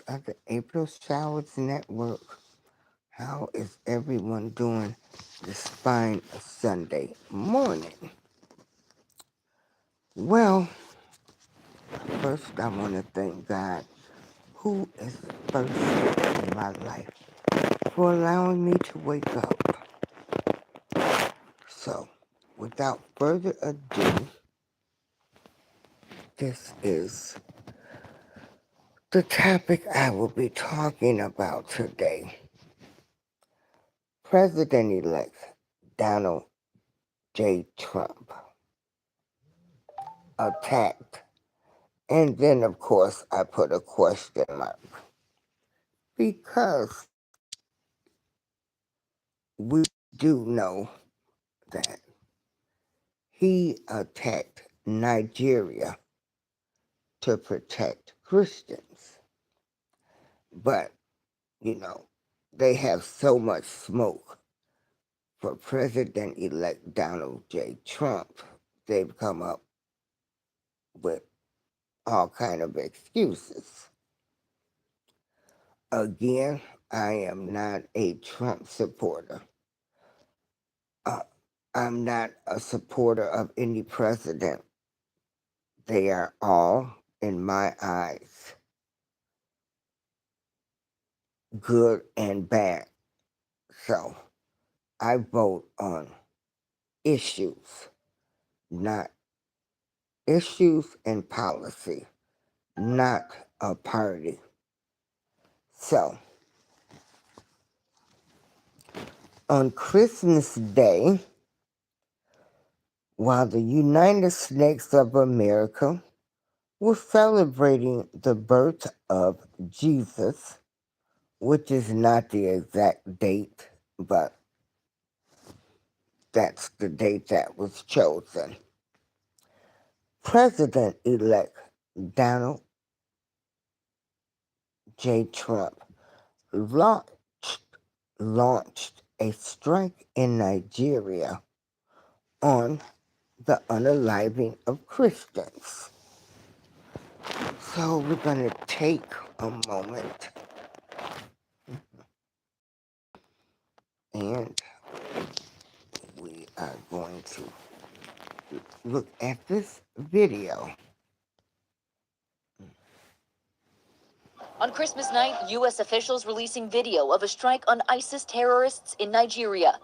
of the April Showers Network. How is everyone doing this fine Sunday morning? Well, first I want to thank God, who is first in my life, for allowing me to wake up. So, without further ado, this is the topic I will be talking about today. President-elect Donald J. Trump attacked, and then of course I put a question mark, because we do know that he attacked Nigeria to protect Christians. But, they have so much smoke for President-elect Donald J. Trump. They've come up with all kind of excuses. Again, I am not a Trump supporter. I'm not a supporter of any president. They are all, in my eyes, good and bad. So I vote on issues, not issues and policy, not a party. So on Christmas Day, while the United States of America was celebrating the birth of Jesus, which is not the exact date, but that's the date that was chosen. President-elect Donald J. Trump launched a strike in Nigeria on the unaliving of Christians. So we're going to take a moment and we are going to look at this video. On Christmas night, U.S. officials releasing video of a strike on ISIS terrorists in Nigeria.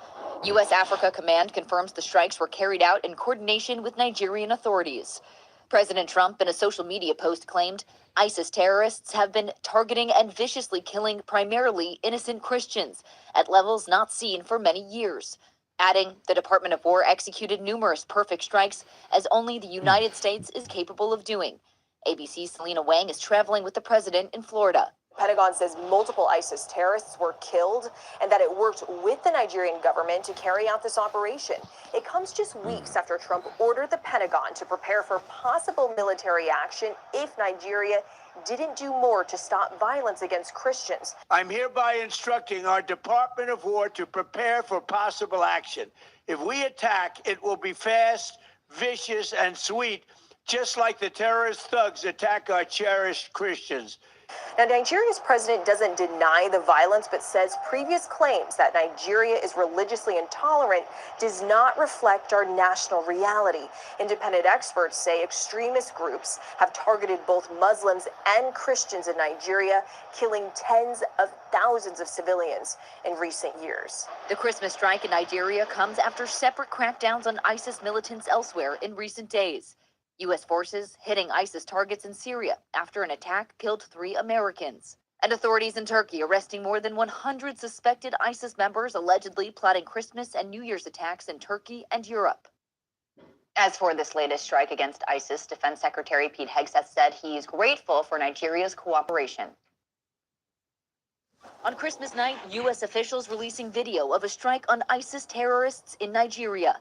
U.S. Africa Command confirms the strikes were carried out in coordination with Nigerian authorities. President Trump, in a social media post, claimed ISIS terrorists have been targeting and viciously killing primarily innocent Christians at levels not seen for many years. Adding, the Department of War executed numerous perfect strikes, as only the United States is capable of doing. ABC's Selena Wang is traveling with the president in Florida. The Pentagon says multiple ISIS terrorists were killed and that it worked with the Nigerian government to carry out this operation. It comes just weeks after Trump ordered the Pentagon to prepare for possible military action if Nigeria didn't do more to stop violence against Christians. I'm hereby instructing our Department of War to prepare for possible action. If we attack, it will be fast, vicious, and sweet, just like the terrorist thugs attack our cherished Christians. Now, Nigeria's president doesn't deny the violence, but says previous claims that Nigeria is religiously intolerant does not reflect our national reality. Independent experts say extremist groups have targeted both Muslims and Christians in Nigeria, killing tens of thousands of civilians in recent years. The Christmas strike in Nigeria comes after separate crackdowns on ISIS militants elsewhere in recent days. U.S. forces hitting ISIS targets in Syria after an attack killed 3 Americans. And authorities in Turkey arresting more than 100 suspected ISIS members allegedly plotting Christmas and New Year's attacks in Turkey and Europe. As for this latest strike against ISIS, Defense Secretary Pete Hegseth said he's grateful for Nigeria's cooperation. On Christmas night, U.S. officials releasing video of a strike on ISIS terrorists in Nigeria.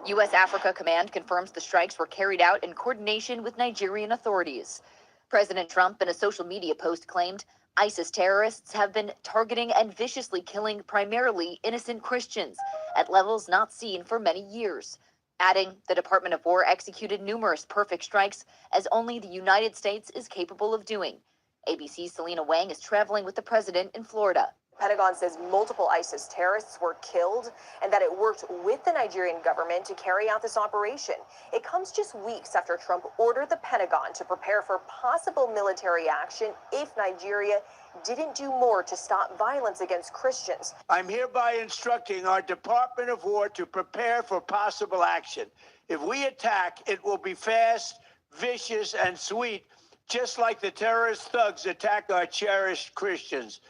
U.S. Africa Command confirms the strikes were carried out in coordination with Nigerian authorities. President Trump, in a social media post, claimed ISIS terrorists have been targeting and viciously killing primarily innocent Christians at levels not seen for many years. Adding, the Department of War executed numerous perfect strikes, as only the United States is capable of doing. ABC's Selena Wang is traveling with the president in Florida. Pentagon says multiple ISIS terrorists were killed and that it worked with the Nigerian government to carry out this operation. It comes just weeks after Trump ordered the Pentagon to prepare for possible military action if Nigeria didn't do more to stop violence against Christians. I'm hereby instructing our Department of War to prepare for possible action. If we attack, it will be fast, vicious, and sweet, just like the terrorist thugs attack our cherished Christians.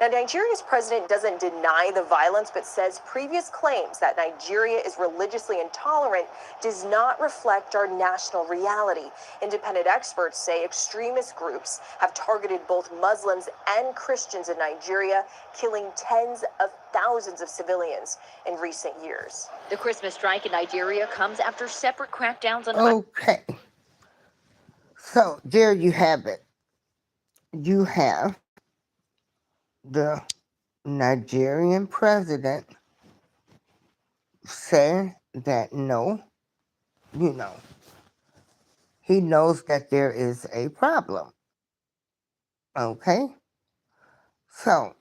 Now, Nigeria's president doesn't deny the violence, but says previous claims that Nigeria is religiously intolerant does not reflect our national reality. Independent experts say extremist groups have targeted both Muslims and Christians in Nigeria, killing tens of thousands of civilians in recent years. The Christmas strike in Nigeria comes after separate crackdowns on... Okay. So there you have it. You have the Nigerian president saying that no, he knows that there is a problem. Okay? So,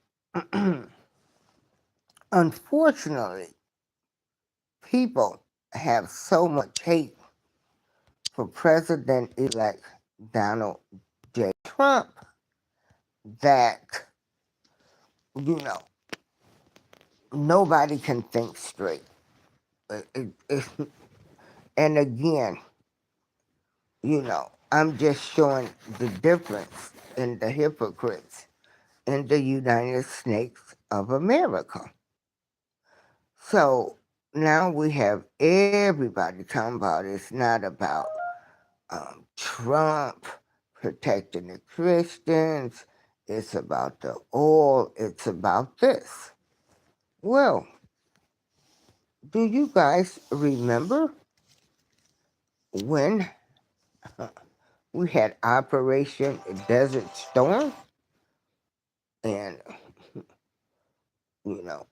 unfortunately, people have so much hate for President-elect Donald J. Trump that, nobody can think straight. And again, I'm just showing the difference in the hypocrites in the United States of America. So now we have everybody talking about it's not about Trump protecting the Christians, it's about the oil, it's about this. Well, do you guys remember when we had Operation Desert Storm? And,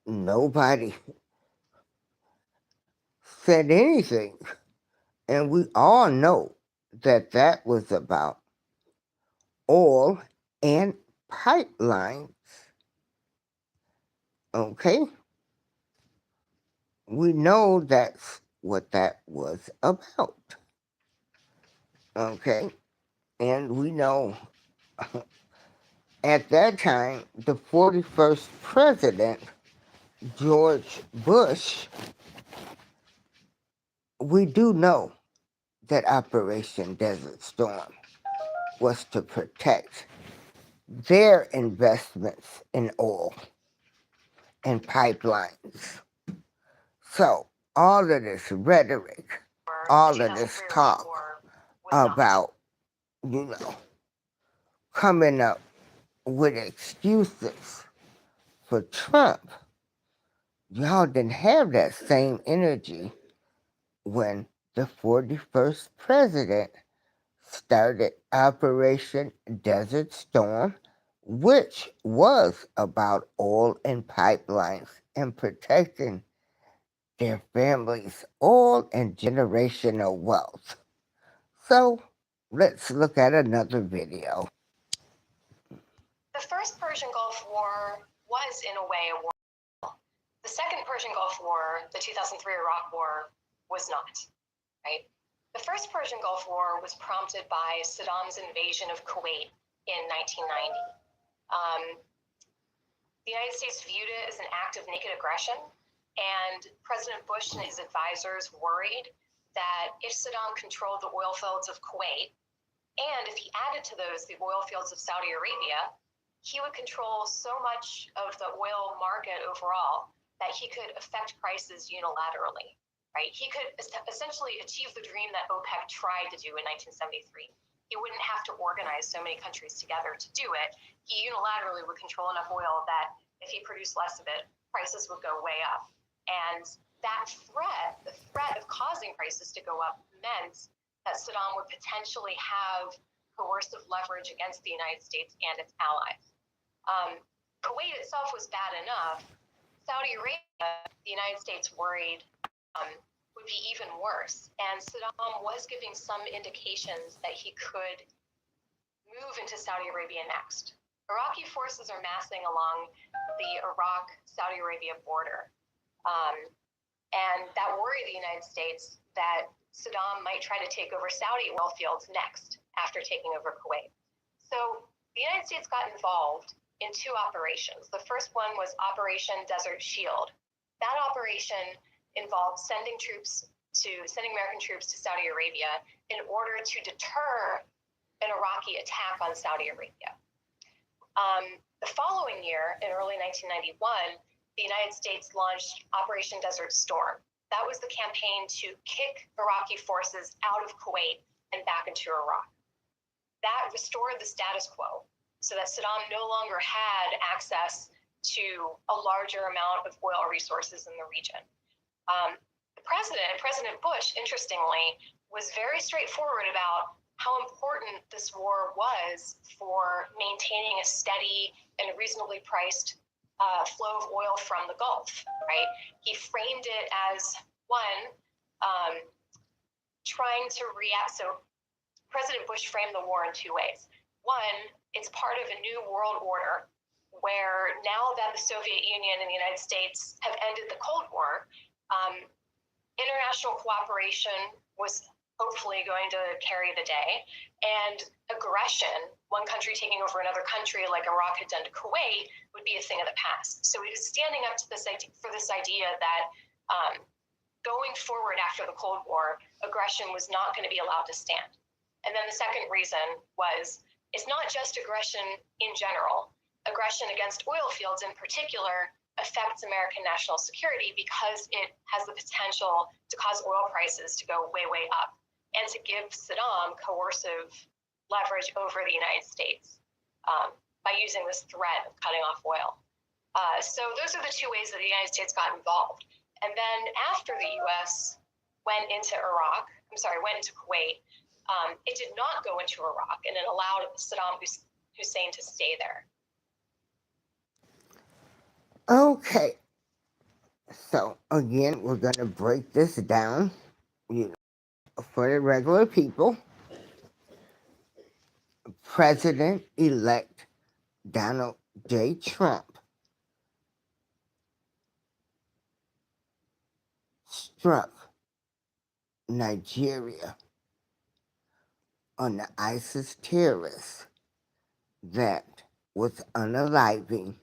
nobody said anything. And we all know that that was about oil and pipelines. Okay? We know that's what that was about. Okay? And we know at that time, the 41st president, George Bush, we do know that Operation Desert Storm was to protect their investments in oil and pipelines. So all of this rhetoric, all of this talk about, coming up with excuses for Trump, y'all didn't have that same energy when the 41st president started Operation Desert Storm, which was about oil and pipelines and protecting their families' oil and generational wealth. So let's look at another video. The first Persian Gulf War was, in a way, a war. The second Persian Gulf War, the 2003 Iraq War, was not, right? The first Persian Gulf War was prompted by Saddam's invasion of Kuwait in 1990. The United States viewed it as an act of naked aggression, and President Bush and his advisors worried that if Saddam controlled the oil fields of Kuwait, and if he added to those the oil fields of Saudi Arabia, he would control so much of the oil market overall that he could affect prices unilaterally, right? He could essentially achieve the dream that OPEC tried to do in 1973. He wouldn't have to organize so many countries together to do it. He unilaterally would control enough oil that if he produced less of it, prices would go way up. And that threat, the threat of causing prices to go up, meant that Saddam would potentially have coercive leverage against the United States and its allies. Kuwait itself was bad enough. Saudi Arabia, the United States worried, would be even worse. And Saddam was giving some indications that he could move into Saudi Arabia next. Iraqi forces are massing along the Iraq-Saudi Arabia border. And that worried the United States that Saddam might try to take over Saudi oil fields next after taking over Kuwait. So the United States got involved in two operations. The first one was Operation Desert Shield. That operation involved sending American troops to Saudi Arabia in order to deter an Iraqi attack on Saudi Arabia. The following year, in early 1991, the United States launched Operation Desert Storm. That was the campaign to kick Iraqi forces out of Kuwait and back into Iraq. That restored the status quo so that Saddam no longer had access to a larger amount of oil resources in the region. President Bush, interestingly, was very straightforward about how important this war was for maintaining a steady and reasonably priced flow of oil from the Gulf, right? He framed it as one, trying to react. So President Bush framed the war in two ways. One, it's part of a new world order where now that the Soviet Union and the United States have ended the Cold War, international cooperation was hopefully going to carry the day. And aggression, one country taking over another country like Iraq had done to Kuwait, would be a thing of the past. So he was standing up to this idea that going forward after the Cold War, aggression was not going to be allowed to stand. And then the second reason was, it's not just aggression in general. Aggression against oil fields in particular affects American national security because it has the potential to cause oil prices to go way, way up and to give Saddam coercive leverage over the United States by using this threat of cutting off oil. So those are the two ways that the United States got involved. And then after the U.S. went into Kuwait, it did not go into Iraq, and it allowed Saddam Hussein to stay there. Okay, so again, we're going to break this down, for the regular people. President-elect Donald J. Trump struck Nigeria on the ISIS terrorists that was unaliving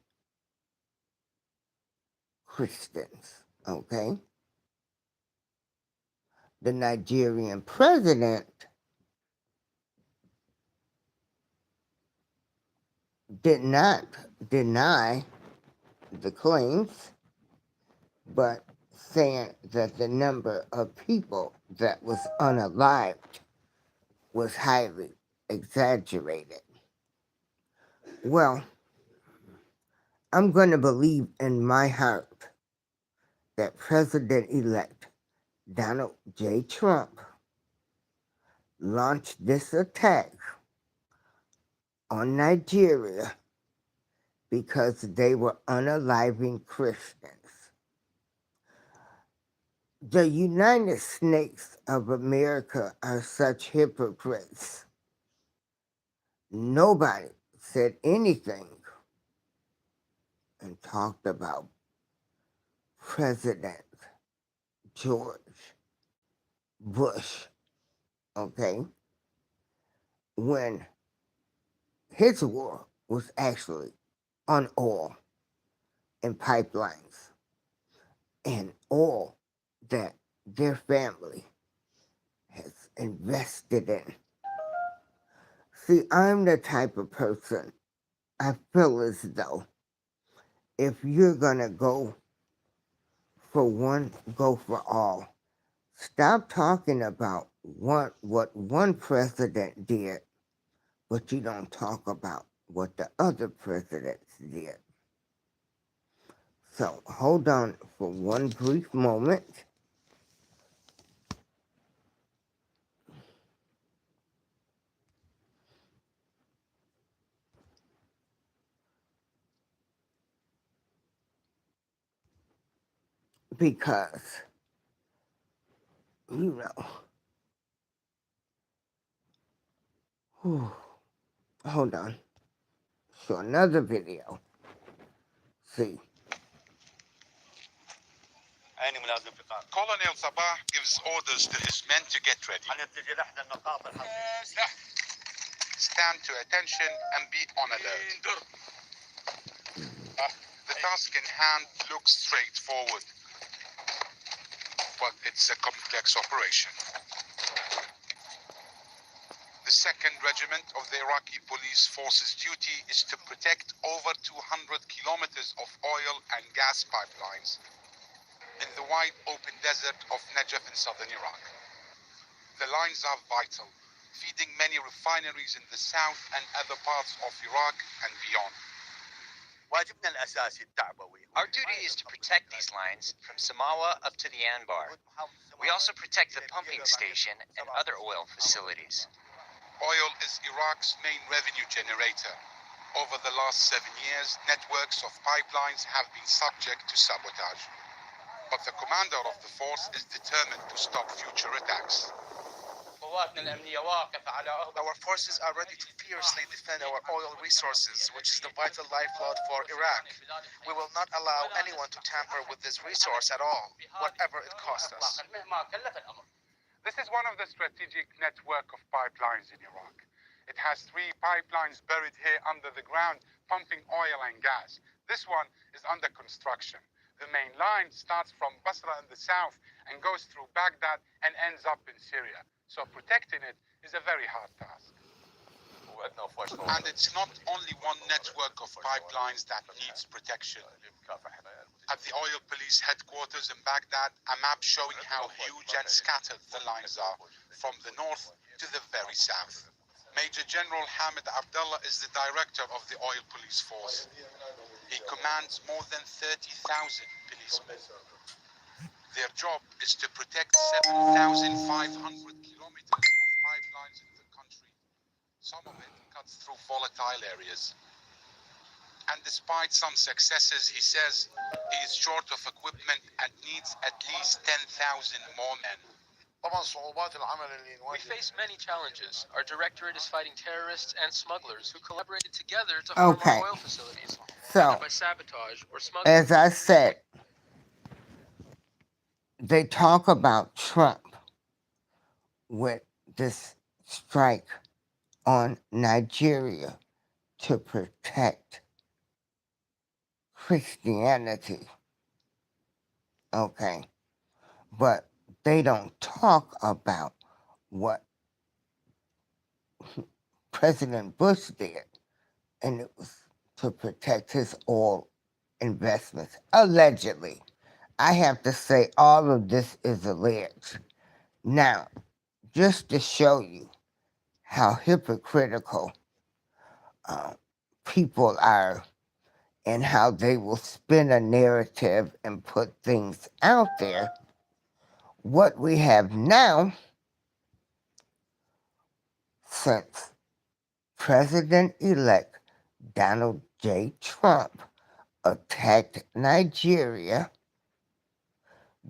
Christians, okay? The Nigerian president did not deny the claims, but saying that the number of people that was unalived was highly exaggerated. Well, I'm going to believe in my heart that President-elect Donald J. Trump launched this attack on Nigeria because they were unaliving Christians. The United States of America are such hypocrites. Nobody said anything and talked about President George Bush, okay, when his war was actually on oil and pipelines and oil that their family has invested in. See, I'm the type of person, I feel as though if you're gonna go for one, go for all. Stop talking about what one president did, but you don't talk about what the other presidents did. So hold on for one brief moment. Because, whew, hold on. Show another video. See. Colonel Sabah gives orders to his men to get ready. Stand to attention and be on alert. The task in hand looks straightforward, but it's a complex operation. The 2nd Regiment of the Iraqi Police Force's duty is to protect over 200 kilometers of oil and gas pipelines in the wide open desert of Najaf in southern Iraq. The lines are vital, feeding many refineries in the south and other parts of Iraq and beyond. Our duty is to protect these lines from Samawa up to the Anbar. We also protect the pumping station and other oil facilities. Oil is Iraq's main revenue generator. Over the last 7 years, networks of pipelines have been subject to sabotage. But the commander of the force is determined to stop future attacks. Our forces are ready to fiercely defend our oil resources, which is the vital lifeblood for Iraq. We will not allow anyone to tamper with this resource at all, whatever it costs us. This is one of the strategic network of pipelines in Iraq. It has 3 pipelines buried here under the ground, pumping oil and gas. This one is under construction. The main line starts from Basra in the south and goes through Baghdad and ends up in Syria. So protecting it is a very hard task. And it's not only one network of pipelines that needs protection. At the oil police headquarters in Baghdad, a map showing how huge and scattered the lines are, from the north to the very south. Major General Hamid Abdullah is the director of the oil police force. He commands more than 30,000 policemen. Their job is to protect 7,500 kilometers of pipelines in the country. Some of it cuts through volatile areas. And despite some successes, he says he is short of equipment and needs at least 10,000 more men. We face many challenges. Our directorate is fighting terrorists and smugglers who collaborated together to harm our oil facilities, either by sabotage or smuggling. As I said, they talk about Trump with this strike on Nigeria to protect Christianity. Okay. But they don't talk about what President Bush did, and it was to protect his oil investments, allegedly. I have to say all of this is alleged. Now, just to show you how hypocritical people are and how they will spin a narrative and put things out there, what we have now, since President-elect Donald J. Trump attacked Nigeria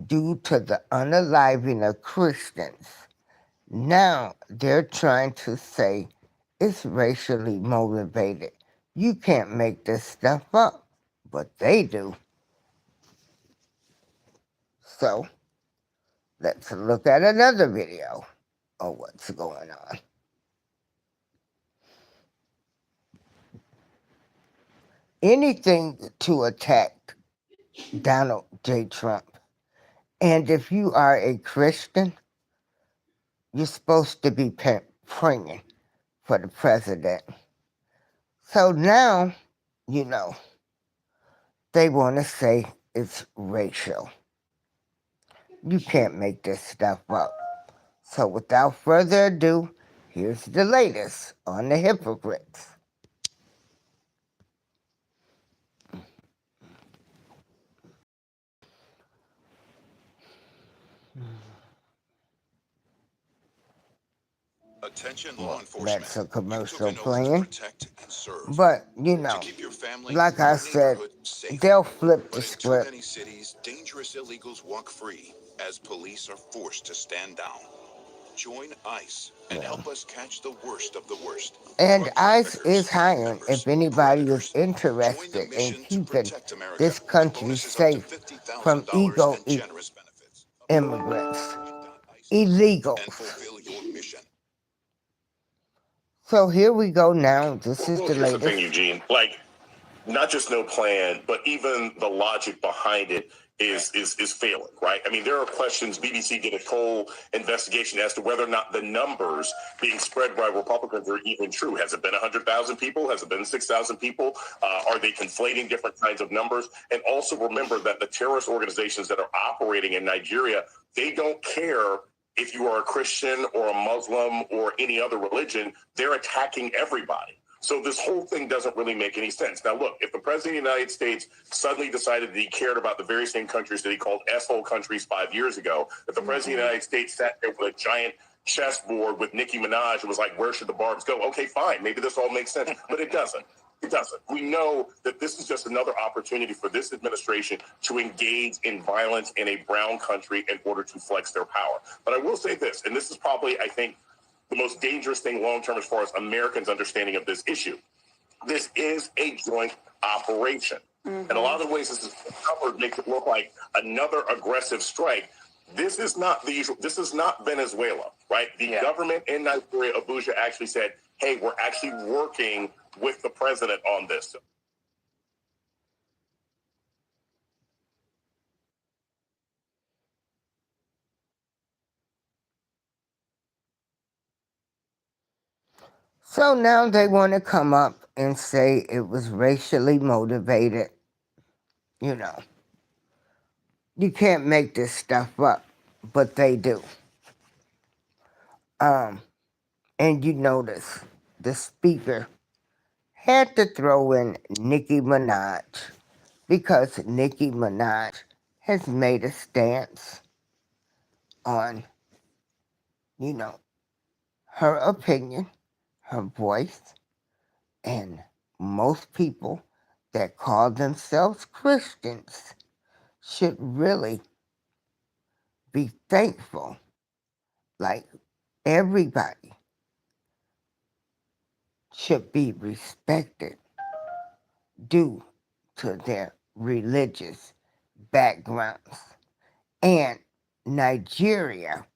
due to the unaliving of Christians, now they're trying to say it's racially motivated. You can't make this stuff up, but they do. So, let's look at another video of what's going on. Anything to attack Donald J. Trump. And if you are a Christian, you're supposed to be praying for the president. So now, they want to say it's racial. You can't make this stuff up. So without further ado, here's the latest on the hypocrites. Attention law enforcement. That's a commercial playing. But, like I said, they'll flip the script. In too many cities, dangerous illegals walk free as police are forced to stand down. Join ICE and help us catch the worst of the worst. And ICE is hiring if anybody is interested in keeping this country safe from illegal immigrants, illegals. So here we go now. This is the latest. Here's the thing, Eugene. Like, not just no plan, but even the logic behind it is failing, right? I mean, there are questions. BBC did a whole investigation as to whether or not the numbers being spread by Republicans are even true. Has it been 100,000 people? Has it been 6,000 people? Are they conflating different kinds of numbers? And also remember that the terrorist organizations that are operating in Nigeria, they don't care if you are a Christian or a Muslim or any other religion. They're attacking everybody. So this whole thing doesn't really make any sense. Now, look, if the president of the United States suddenly decided that he cared about the very same countries that he called S-hole countries 5 years ago, if the president of the United States sat there with a giant chessboard with Nicki Minaj and was like, where should the barbs go? Okay, fine. Maybe this all makes sense. But it doesn't. It doesn't. We know that this is just another opportunity for this administration to engage in violence in a brown country in order to flex their power. But I will say this, and this is probably, I think, the most dangerous thing long-term as far as Americans' understanding of this issue. This is a joint operation. Mm-hmm. And a lot of the ways this is covered makes it look like another aggressive strike. This is not the usual. This is not Venezuela, right? The government in Nigeria, Abuja, actually said, hey, we're actually working with the president on this. So now they want to come up and say it was racially motivated. You know, you can't make this stuff up, but they do. And you notice the speaker had to throw in Nicki Minaj because Nicki Minaj has made a stance on, you know, her opinion, her voice, and most people that call themselves Christians should really be thankful. Like, everybody should be respected due to their religious backgrounds. And Nigeria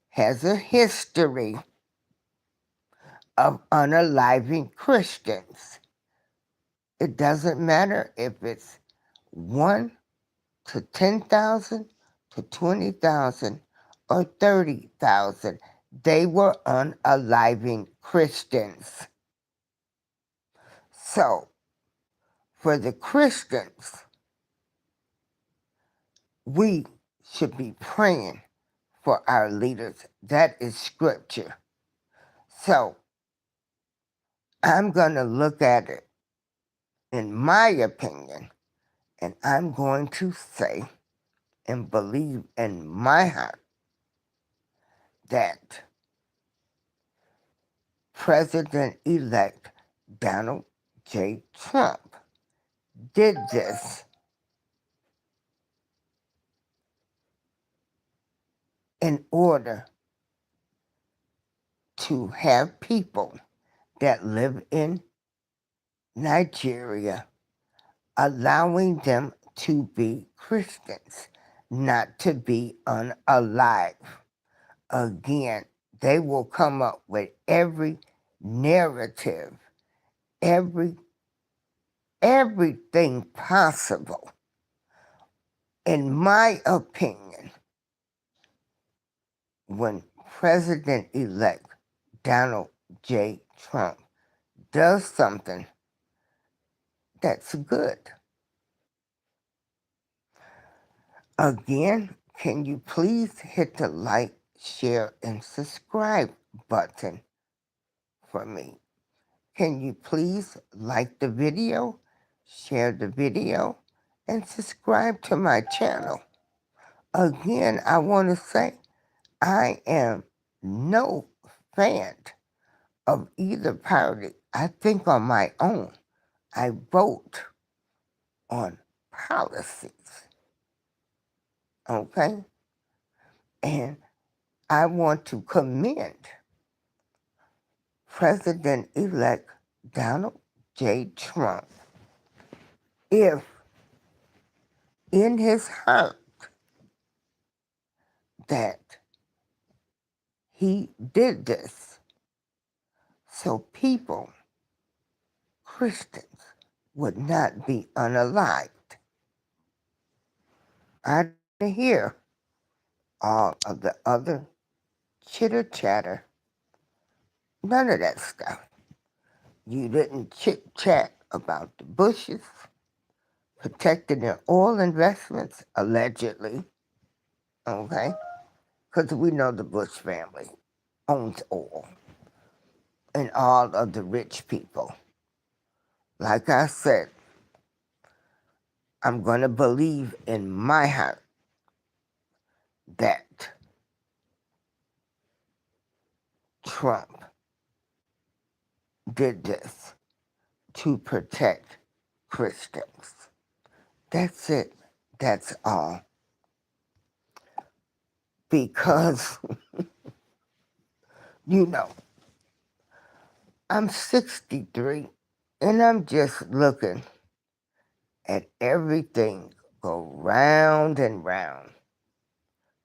has a history of unaliving Christians. It doesn't matter if it's 1 to 10,000 to 20,000 or 30,000. They were unaliving Christians. So, for the Christians, we should be praying for our leaders. That is scripture. So, I'm going to look at it, in my opinion, and I'm going to say and believe in my heart that President-elect Donald J. Trump did this in order to have people that live in Nigeria allowing them to be Christians, not to be unalive. Again, they will come up with every narrative, everything possible. In my opinion, when President-elect Donald J. Trump does something that's good. Again, can you please hit the like, share, and subscribe button for me? Can you please like the video, share the video, and subscribe to my channel? Again, I want to say I am no fan of either party. I think on my own. I vote on policies. Okay? And I want to commend President-elect Donald J. Trump if in his heart that he did this so people, Christians, would not be unalived. I didn't hear all of the other chitter-chatter, none of that stuff. You didn't chit-chat about the Bushes protecting their oil investments, allegedly, okay? Because we know the Bush family owns oil and all of the rich people. Like I said, I'm going to believe in my heart that Trump did this to protect Christians. That's it. That's all. Because, you know, I'm 63 and I'm just looking at everything go round and round.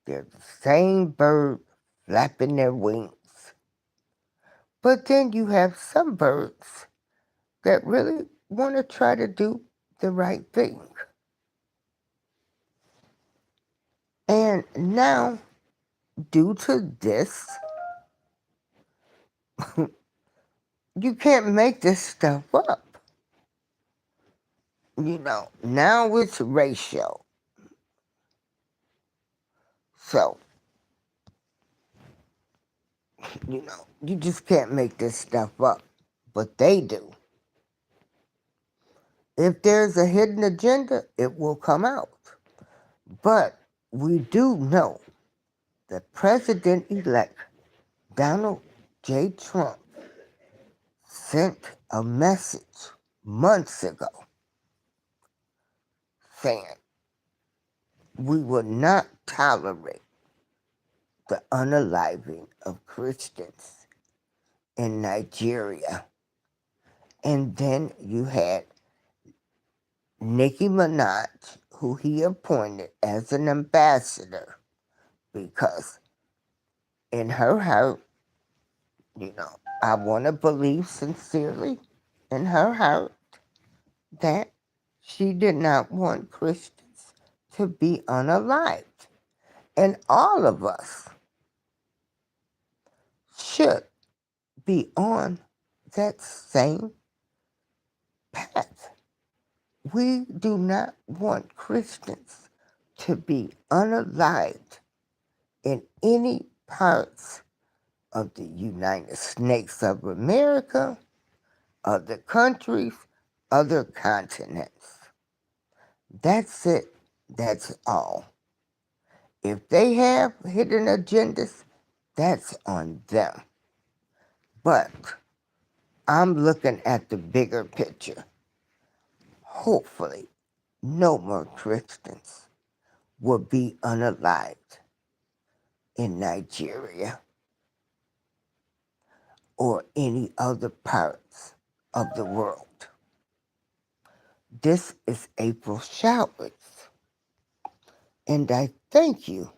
They're the same bird flapping their wings. But then you have some birds that really want to try to do the right thing. And now, due to this, you can't make this stuff up. You know, now it's racial. So, you know, you just can't make this stuff up. But they do. If there's a hidden agenda, it will come out. But we do know that President-elect Donald J. Trump sent a message months ago saying we will not tolerate the unaliving of Christians in Nigeria. And then you had Nicki Minaj, who he appointed as an ambassador, because in her heart, you know, I want to believe sincerely in her heart that she did not want Christians to be unalived. And all of us should be on that same path. We do not want Christians to be unalived in any parts of the United States of America, other countries, other continents. That's it. That's all. If they have hidden agendas, that's on them. But I'm looking at the bigger picture. Hopefully, no more Christians will be unalived in Nigeria or any other parts of the world. This is April Showers, and I thank you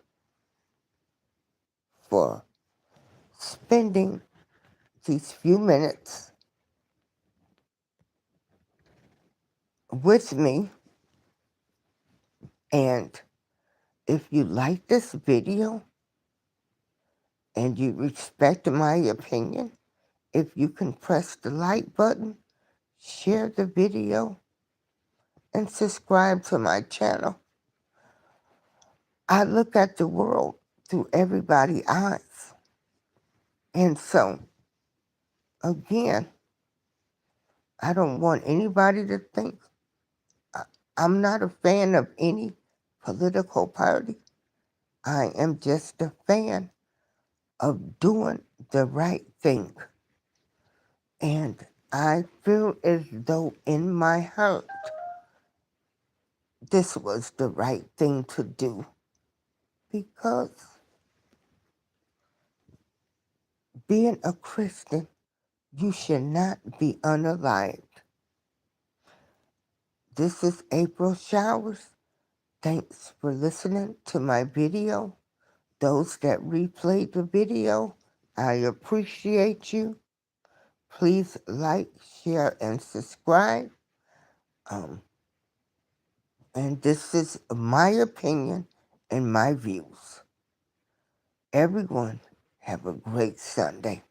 for spending these few minutes with me. And if you like this video and you respect my opinion, if you can press the like button, share the video, and subscribe to my channel. I look at the world through everybody's eyes. And so, again, I don't want anybody to think I'm not a fan of any political party. I am just a fan of doing the right thing. And I feel as though in my heart, this was the right thing to do, because being a Christian, you should not be unalived. This is April Showers. Thanks for listening to my video. Those that replayed the video, I appreciate you. Please like, share, and subscribe. And this is my opinion and my views. Everyone, have a great Sunday.